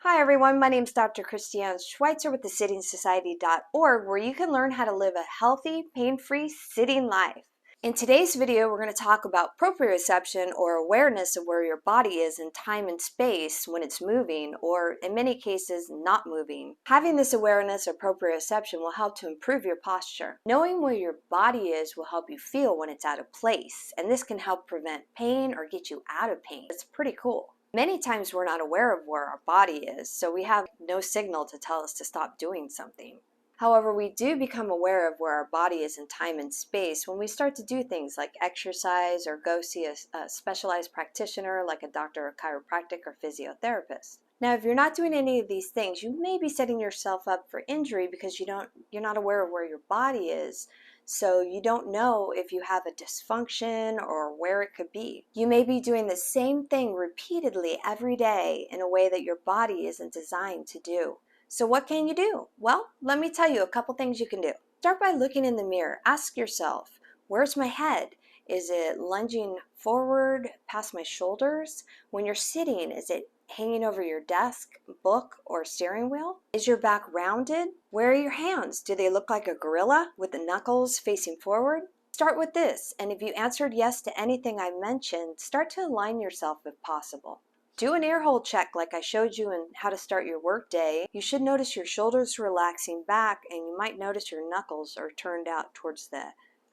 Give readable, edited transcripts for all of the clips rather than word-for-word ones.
Hi everyone, my name is Dr. Christiane Schweitzer with thesittingsociety.org, where you can learn how to live a healthy, pain-free sitting life. In today's video, we're going to talk about proprioception, or awareness of where your body is in time and space when it's moving, or in many cases, not moving. Having this awareness or proprioception will help to improve your posture. Knowing where your body is will help you feel when it's out of place, and this can help prevent pain or get you out of pain. It's pretty cool. Many times we're not aware of where our body is, so we have no signal to tell us to stop doing something. However, we do become aware of where our body is in time and space when we start to do things like exercise or go see a specialized practitioner like a doctor, a chiropractic, or physiotherapist. Now, if you're not doing any of these things, you may be setting yourself up for injury because you're not aware of where your body is. So you don't know if you have a dysfunction or where it could be. You may be doing the same thing repeatedly every day in a way that your body isn't designed to do. So what can you do? Well, let me tell you a couple things you can do. Start by looking in the mirror. Ask yourself, where's my head? Is it lunging forward past my shoulders? When you're sitting, is it hanging over your desk, book, or steering wheel? Is your back rounded? Where are your hands? Do they look like a gorilla with the knuckles facing forward? Start with this, and if you answered yes to anything I mentioned, start to align yourself if possible. Do an ear hole check like I showed you in how to start your work day. You should notice your shoulders relaxing back, and you might notice your knuckles are turned out towards the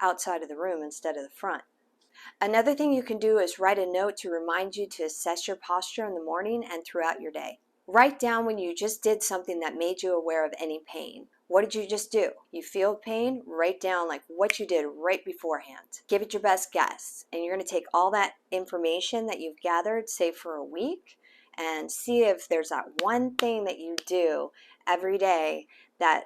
outside of the room instead of the front. Another thing you can do is write a note to remind you to assess your posture in the morning and throughout your day. Write down when you just did something that made you aware of any pain. What did you just do? You feel pain? Write down like what you did right beforehand. Give it your best guess. And you're going to take all that information that you've gathered, say for a week, and see if there's that one thing that you do every day that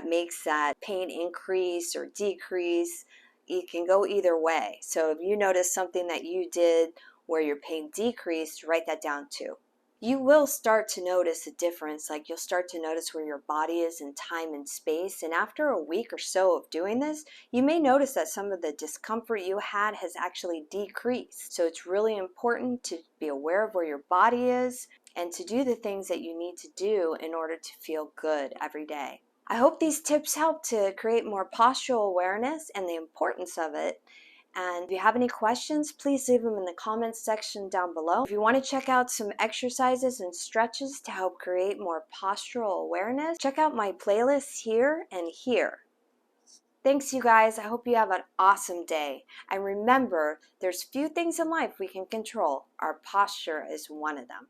makes that pain increase or decrease. It can go either way. So if you notice something that you did where your pain decreased, write that down too. You will start to notice a difference, like you'll start to notice where your body is in time and space, and after a week or so of doing this, you may notice that some of the discomfort you had has actually decreased. So it's really important to be aware of where your body is and to do the things that you need to do in order to feel good every day. I hope these tips help to create more postural awareness and the importance of it. And if you have any questions, please leave them in the comments section down below. If you want to check out some exercises and stretches to help create more postural awareness, check out my playlists here and here. Thanks, you guys. I hope you have an awesome day. And remember, there's few things in life we can control. Our posture is one of them.